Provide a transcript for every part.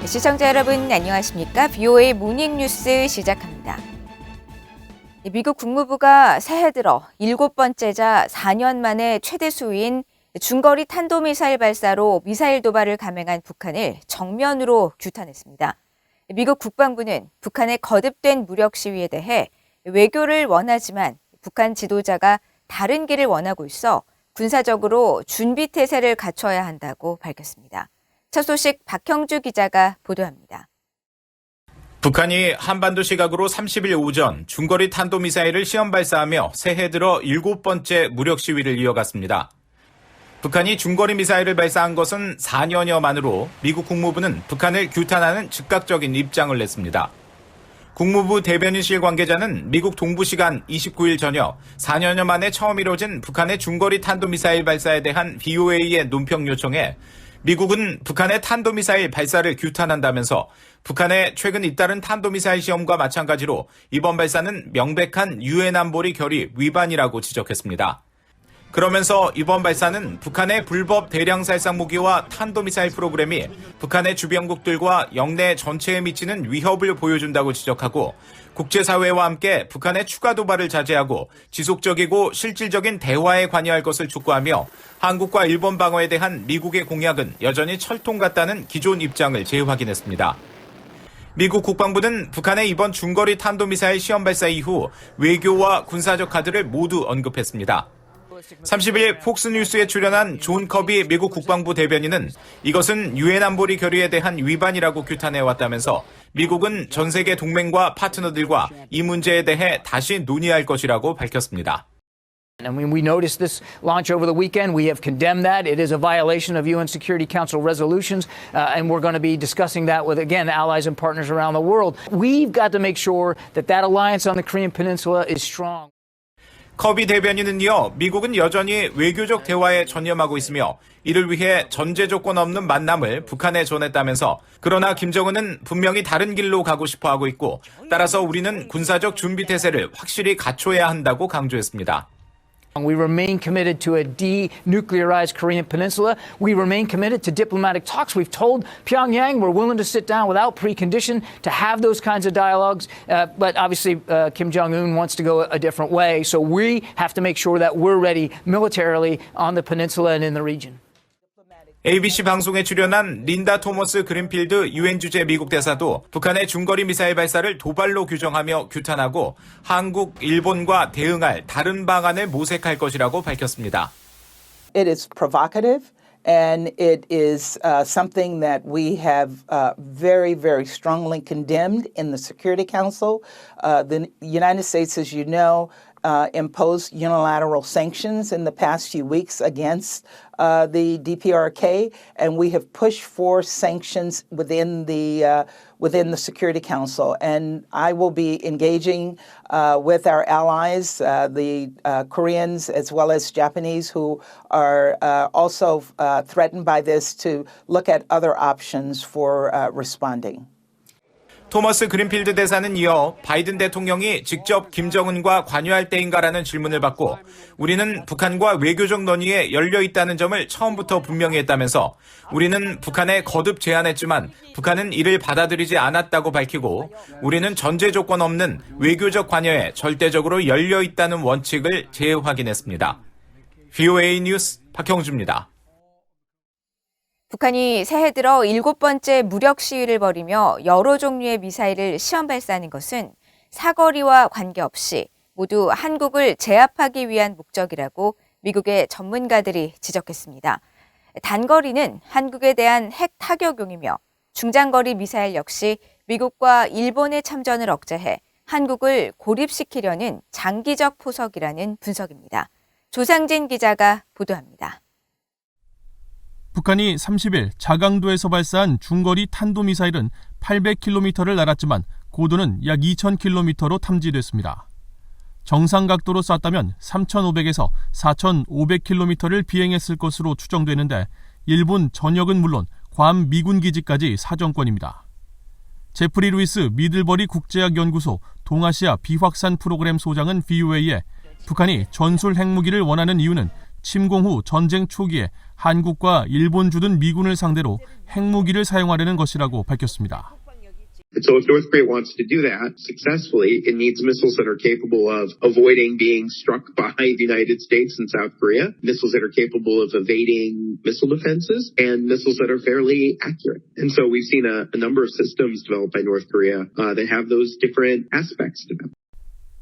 시청자 여러분 안녕하십니까? VOA 모닝뉴스 시작합니다. 미국 국무부가 새해 들어 7번째자 4년 만에 최대 수위인 중거리 탄도미사일 발사로 미사일 도발을 감행한 북한을 정면으로 규탄했습니다. 미국 국방부는 북한의 거듭된 무력 시위에 대해 외교를 원하지만 북한 지도자가 다른 길을 원하고 있어 군사적으로 준비태세를 갖춰야 한다고 밝혔습니다. 첫 소식 박형주 기자가 보도합니다. 북한이 한반도 시각으로 30일 오전 중거리 탄도미사일을 시험 발사하며 새해 들어 7번째 무력 시위를 이어갔습니다. 북한이 중거리 미사일을 발사한 것은 4년여 만으로 미국 국무부는 북한을 규탄하는 즉각적인 입장을 냈습니다. 국무부 대변인실 관계자는 미국 동부 시간 29일 저녁 4년여 만에 처음 이뤄진 북한의 중거리 탄도미사일 발사에 대한 VOA의 논평 요청에 미국은 북한의 탄도미사일 발사를 규탄한다면서 북한의 최근 잇따른 탄도미사일 시험과 마찬가지로 이번 발사는 명백한 유엔 안보리 결의 위반이라고 지적했습니다. 그러면서 이번 발사는 북한의 불법 대량 살상 무기와 탄도미사일 프로그램이 북한의 주변국들과 영내 전체에 미치는 위협을 보여준다고 지적하고 국제사회와 함께 북한의 추가 도발을 자제하고 지속적이고 실질적인 대화에 관여할 것을 촉구하며 한국과 일본 방어에 대한 미국의 공약은 여전히 철통 같다는 기존 입장을 재확인했습니다. 미국 국방부는 북한의 이번 중거리 탄도미사일 시험 발사 이후 외교와 군사적 카드를 모두 언급했습니다. 30일 폭스뉴스에 출연한 존 커비 미국 국방부 대변인은 이것은 유엔 안보리 결의에 대한 위반이라고 규탄해왔다면서 미국은 전 세계 동맹과 파트너들과 이 문제에 대해 다시 논의할 것이라고 밝혔습니다. And when we noticed this launch over the weekend, we have condemned that. It is a violation of UN Security Council resolutions, and we're going to be discussing that with, again, allies and partners around the world. We've got to make sure that that alliance on the Korean Peninsula is strong. 커비 대변인은 이어 미국은 여전히 외교적 대화에 전념하고 있으며 이를 위해 전제 조건 없는 만남을 북한에 전했다면서 그러나 김정은은 분명히 다른 길로 가고 싶어 하고 있고 따라서 우리는 군사적 준비 태세를 확실히 갖춰야 한다고 강조했습니다. We remain committed to a denuclearized Korean Peninsula. We remain committed to diplomatic talks. We've told Pyongyang we're willing to sit down without precondition to have those kinds of dialogues. But obviously, Kim Jong-un wants to go a different way. So we have to make sure that we're ready militarily on the peninsula and in the region. ABC 방송에 출연한 린다 토머스 그린필드 유엔 주재 미국 대사도 북한의 중거리 미사일 발사를 도발로 규정하며 규탄하고 한국, 일본과 대응할 다른 방안을 모색할 것이라고 밝혔습니다. It is provocative and it is something that we have very, very strongly condemned in the Security Council. The United States, as you know, imposed unilateral sanctions in the past few weeks against the DPRK, and we have pushed for sanctions within the Security Council. And I will be engaging with our allies, the Koreans as well as Japanese, who are also threatened by this, to look at other options for responding. 토머스 그린필드 대사는 이어 바이든 대통령이 직접 김정은과 관여할 때인가라는 질문을 받고 우리는 북한과 외교적 논의에 열려 있다는 점을 처음부터 분명히 했다면서 우리는 북한에 거듭 제안했지만 북한은 이를 받아들이지 않았다고 밝히고 우리는 전제 조건 없는 외교적 관여에 절대적으로 열려 있다는 원칙을 재확인했습니다. VOA 뉴스 박형주입니다. 북한이 새해 들어 7번째 무력 시위를 벌이며 여러 종류의 미사일을 시험 발사하는 것은 사거리와 관계없이 모두 한국을 제압하기 위한 목적이라고 미국의 전문가들이 지적했습니다. 단거리는 한국에 대한 핵 타격용이며 중장거리 미사일 역시 미국과 일본의 참전을 억제해 한국을 고립시키려는 장기적 포석이라는 분석입니다. 조상진 기자가 보도합니다. 북한이 30일 자강도에서 발사한 중거리 탄도미사일은 800km를 날았지만 고도는 약 2000km로 탐지됐습니다. 정상 각도로 쐈다면 3,500에서 4,500km를 비행했을 것으로 추정되는데 일본 전역은 물론 괌 미군 기지까지 사정권입니다. 제프리 루이스 미들버리 국제학연구소 동아시아 비확산 프로그램 소장은 VOA에 북한이 전술 핵무기를 원하는 이유는 침공 후 전쟁 초기에 한국과 일본 주둔 미군을 상대로 핵무기를 사용하려는 것이라고 밝혔습니다. So if North Korea wants to do that successfully, it needs missiles that are capable of avoiding being struck by the United States and South Korea, missiles that are capable of evading missile defenses, and missiles that are fairly accurate. And so we've seen a number of systems developed by North Korea that have those different aspects to them.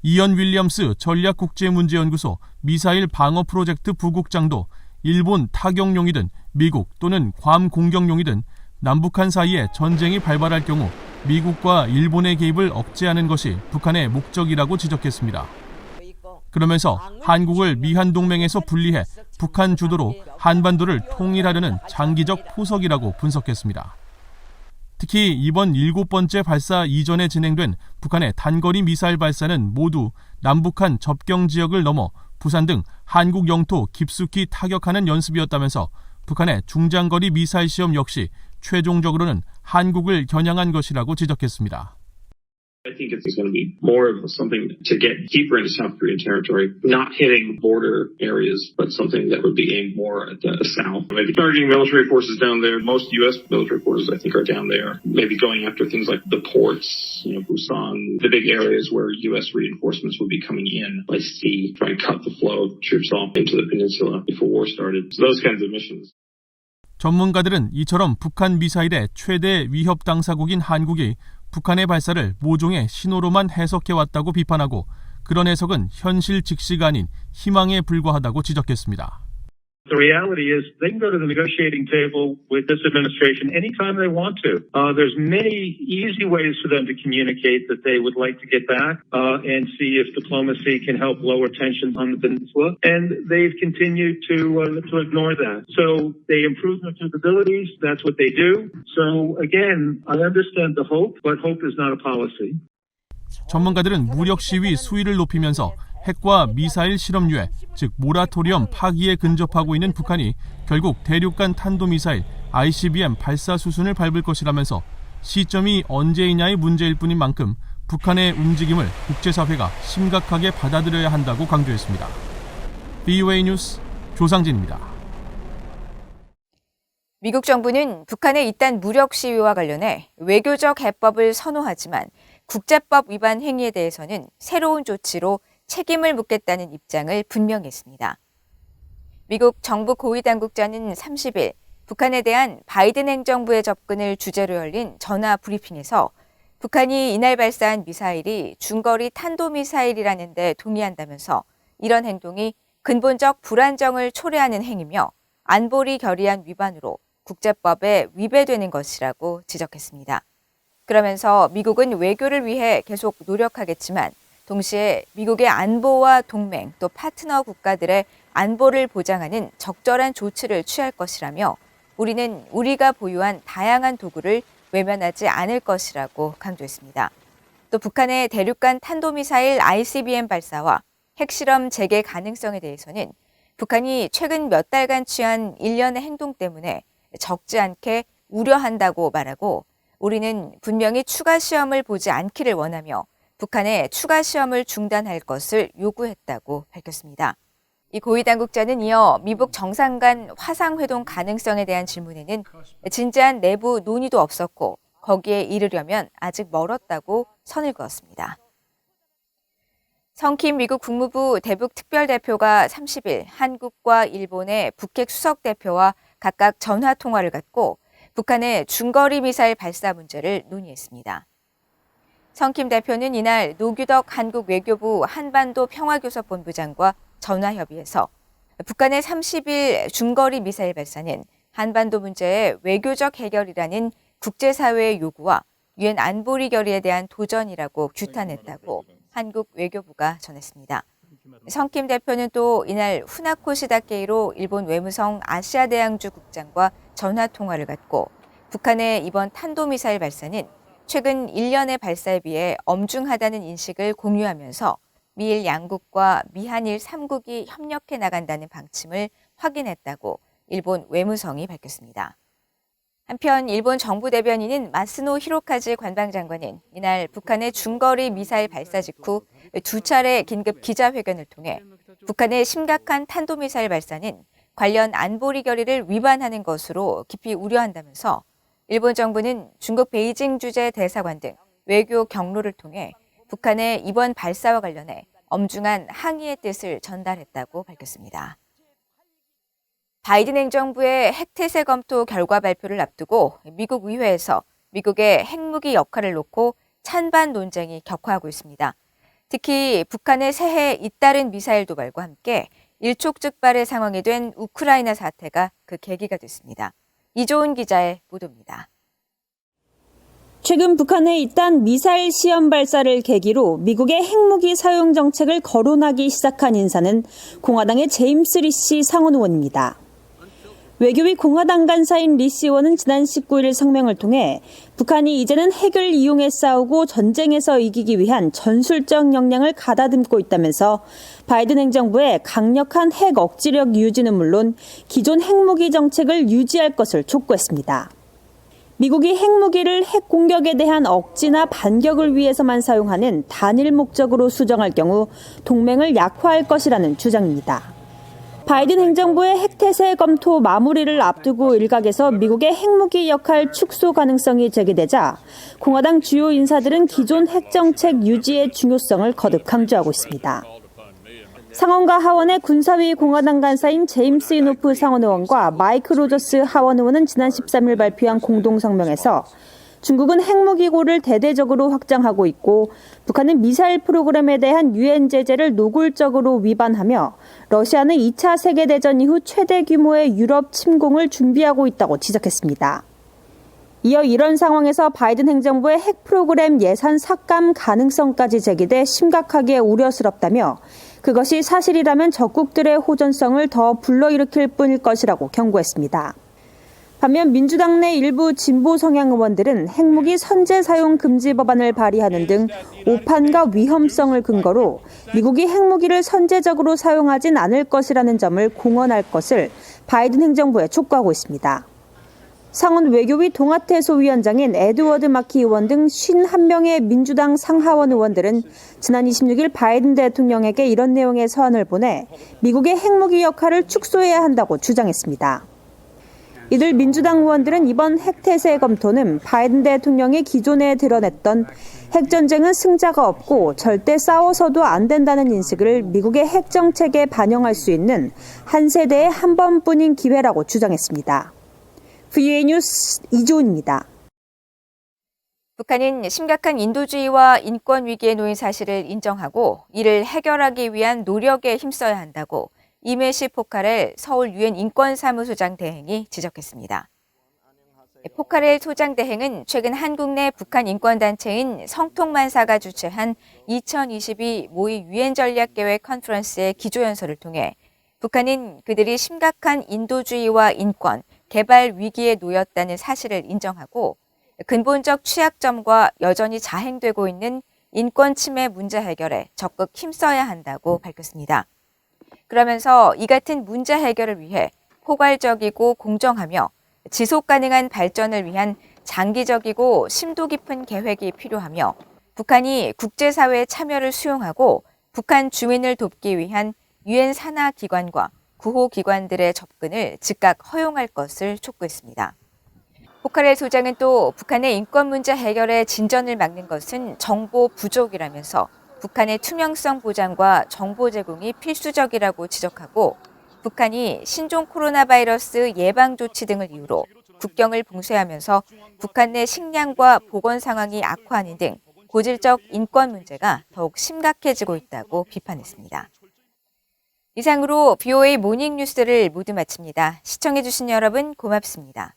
이언 윌리엄스 전략국제문제연구소 미사일 방어 프로젝트 부국장도 일본 타격용이든 미국 또는 괌 공격용이든 남북한 사이에 전쟁이 발발할 경우 미국과 일본의 개입을 억제하는 것이 북한의 목적이라고 지적했습니다. 그러면서 한국을 미한 동맹에서 분리해 북한 주도로 한반도를 통일하려는 장기적 포석이라고 분석했습니다. 특히 이번 7번째 발사 이전에 진행된 북한의 단거리 미사일 발사는 모두 남북한 접경 지역을 넘어 부산 등 한국 영토 깊숙이 타격하는 연습이었다면서 북한의 중장거리 미사일 시험 역시 최종적으로는 한국을 겨냥한 것이라고 지적했습니다. I think it's going to be more of something to get deeper into South Korean territory, not hitting border areas, but something that would be aimed more at the south. Maybe targeting military forces down there. Most U.S. military forces, I think, are down there. Maybe going after things like the ports, Busan, the big areas where U.S. reinforcements would be coming in by sea, try and cut the flow of troops off into the peninsula before war started. So those kinds of missions. 전문가들은 이처럼 북한 미사일의 최대 위협 당사국인 한국이 북한의 발사를 모종의 신호로만 해석해왔다고 비판하고 그런 해석은 현실 직시가 아닌 희망에 불과하다고 지적했습니다. The reality is they can go to the negotiating table with this administration anytime they want to. There's many easy ways for them to communicate that they would like to get back and see if diplomacy can help lower tensions on the peninsula. And they've continued to ignore that. So they improve their capabilities. That's what they do. So again, I understand the hope, but hope is not a policy. 전문가들은 무력 시위 수위를 높이면서 핵과 미사일 실험 유예, 즉 모라토리엄 파기에 근접하고 있는 북한이 결국 대륙간 탄도미사일 ICBM 발사 수순을 밟을 것이라면서 시점이 언제이냐의 문제일 뿐인 만큼 북한의 움직임을 국제사회가 심각하게 받아들여야 한다고 강조했습니다. VOA 뉴스 조상진입니다. 미국 정부는 북한의 잇단 무력 시위와 관련해 외교적 해법을 선호하지만 국제법 위반 행위에 대해서는 새로운 조치로 책임을 묻겠다는 입장을 분명히 했습니다. 미국 정부 고위 당국자는 30일 북한에 대한 바이든 행정부의 접근을 주제로 열린 전화 브리핑에서 북한이 이날 발사한 미사일이 중거리 탄도미사일이라는 데 동의한다면서 이런 행동이 근본적 불안정을 초래하는 행위며 안보리 결의안 위반으로 국제법에 위배되는 것이라고 지적했습니다. 그러면서 미국은 외교를 위해 계속 노력하겠지만 동시에 미국의 안보와 동맹 또 파트너 국가들의 안보를 보장하는 적절한 조치를 취할 것이라며 우리는 우리가 보유한 다양한 도구를 외면하지 않을 것이라고 강조했습니다. 또 북한의 대륙간 탄도미사일 ICBM 발사와 핵실험 재개 가능성에 대해서는 북한이 최근 몇 달간 취한 일련의 행동 때문에 적지 않게 우려한다고 말하고 우리는 분명히 추가 시험을 보지 않기를 원하며 북한의 추가 시험을 중단할 것을 요구했다고 밝혔습니다. 이 고위 당국자는 이어 미북 정상 간 화상회동 가능성에 대한 질문에는 진지한 내부 논의도 없었고 거기에 이르려면 아직 멀었다고 선을 그었습니다. 성킴 미국 국무부 대북 특별대표가 30일 한국과 일본의 북핵 수석대표와 각각 전화 통화를 갖고 북한의 중거리 미사일 발사 문제를 논의했습니다. 성킴 대표는 이날 노규덕 한국 외교부 한반도 평화교섭본부장과 전화협의에서 북한의 30일 중거리 미사일 발사는 한반도 문제의 외교적 해결이라는 국제사회의 요구와 유엔 안보리 결의에 대한 도전이라고 규탄했다고 한국 외교부가 전했습니다. 성킴 대표는 또 이날 후나코 시다케이로 일본 외무성 아시아대양주 국장과 전화 통화를 갖고 북한의 이번 탄도미사일 발사는 최근 1년의 발사에 비해 엄중하다는 인식을 공유하면서 미일 양국과 미한일 3국이 협력해 나간다는 방침을 확인했다고 일본 외무성이 밝혔습니다. 한편 일본 정부 대변인인 마스노 히로카즈 관방장관은 이날 북한의 중거리 미사일 발사 직후 2차례 긴급 기자회견을 통해 북한의 심각한 탄도미사일 발사는 관련 안보리 결의를 위반하는 것으로 깊이 우려한다면서 일본 정부는 중국 베이징 주재 대사관 등 외교 경로를 통해 북한의 이번 발사와 관련해 엄중한 항의의 뜻을 전달했다고 밝혔습니다. 바이든 행정부의 핵태세 검토 결과 발표를 앞두고 미국 의회에서 미국의 핵무기 역할을 놓고 찬반 논쟁이 격화하고 있습니다. 특히 북한의 새해 잇따른 미사일 도발과 함께 일촉즉발의 상황이 된 우크라이나 사태가 그 계기가 됐습니다. 이조은 기자의 보도입니다. 최근 북한의 잇따른 미사일 시험 발사를 계기로 미국의 핵무기 사용 정책을 거론하기 시작한 인사는 공화당의 제임스 리시 상원 의원입니다. 외교위 공화당 간사인 리시 의원은 지난 19일 성명을 통해 북한이 이제는 핵을 이용해 싸우고 전쟁에서 이기기 위한 전술적 역량을 가다듬고 있다면서 바이든 행정부의 강력한 핵 억지력 유지는 물론 기존 핵무기 정책을 유지할 것을 촉구했습니다. 미국이 핵무기를 핵 공격에 대한 억지나 반격을 위해서만 사용하는 단일 목적으로 수정할 경우 동맹을 약화할 것이라는 주장입니다. 바이든 행정부의 핵태세 검토 마무리를 앞두고 일각에서 미국의 핵무기 역할 축소 가능성이 제기되자 공화당 주요 인사들은 기존 핵정책 유지의 중요성을 거듭 강조하고 있습니다. 상원과 하원의 군사위 공화당 간사인 제임스 이노프 상원 의원과 마이크 로저스 하원 의원은 지난 13일 발표한 공동성명에서 중국은 핵무기고를 대대적으로 확장하고 있고 북한은 미사일 프로그램에 대한 유엔 제재를 노골적으로 위반하며 러시아는 2차 세계대전 이후 최대 규모의 유럽 침공을 준비하고 있다고 지적했습니다. 이어 이런 상황에서 바이든 행정부의 핵 프로그램 예산 삭감 가능성까지 제기돼 심각하게 우려스럽다며 그것이 사실이라면 적국들의 호전성을 더 불러일으킬 뿐일 것이라고 경고했습니다. 반면 민주당 내 일부 진보 성향 의원들은 핵무기 선제 사용 금지 법안을 발의하는 등 오판과 위험성을 근거로 미국이 핵무기를 선제적으로 사용하진 않을 것이라는 점을 공언할 것을 바이든 행정부에 촉구하고 있습니다. 상원 외교위 동아태 소위원장인 에드워드 마키 의원 등 51명의 민주당 상하원 의원들은 지난 26일 바이든 대통령에게 이런 내용의 서한을 보내 미국의 핵무기 역할을 축소해야 한다고 주장했습니다. 이들 민주당 의원들은 이번 핵태세 검토는 바이든 대통령이 기존에 드러냈던 핵전쟁은 승자가 없고 절대 싸워서도 안 된다는 인식을 미국의 핵정책에 반영할 수 있는 한 세대의 한 번뿐인 기회라고 주장했습니다. VOA 뉴스 이조은입니다. 북한은 심각한 인도주의와 인권 위기에 놓인 사실을 인정하고 이를 해결하기 위한 노력에 힘써야 한다고 이메시 포카렐 서울 유엔 인권사무소장 대행이 지적했습니다. 포카렐 소장 대행은 최근 한국 내 북한 인권단체인 성통만사가 주최한 2022 모의 유엔 전략계획 컨퍼런스의 기조연설을 통해 북한은 그들이 심각한 인도주의와 인권, 개발 위기에 놓였다는 사실을 인정하고 근본적 취약점과 여전히 자행되고 있는 인권 침해 문제 해결에 적극 힘써야 한다고 밝혔습니다. 그러면서 이 같은 문제 해결을 위해 포괄적이고 공정하며 지속 가능한 발전을 위한 장기적이고 심도 깊은 계획이 필요하며 북한이 국제사회의 참여를 수용하고 북한 주민을 돕기 위한 유엔 산하 기관과 구호 기관들의 접근을 즉각 허용할 것을 촉구했습니다. 포카렐 소장은 또 북한의 인권 문제 해결에 진전을 막는 것은 정보 부족이라면서 북한의 투명성 보장과 정보 제공이 필수적이라고 지적하고 북한이 신종 코로나 바이러스 예방 조치 등을 이유로 국경을 봉쇄하면서 북한 내 식량과 보건 상황이 악화하는 등 고질적 인권 문제가 더욱 심각해지고 있다고 비판했습니다. 이상으로 VOA 모닝 뉴스를 모두 마칩니다. 시청해주신 여러분 고맙습니다.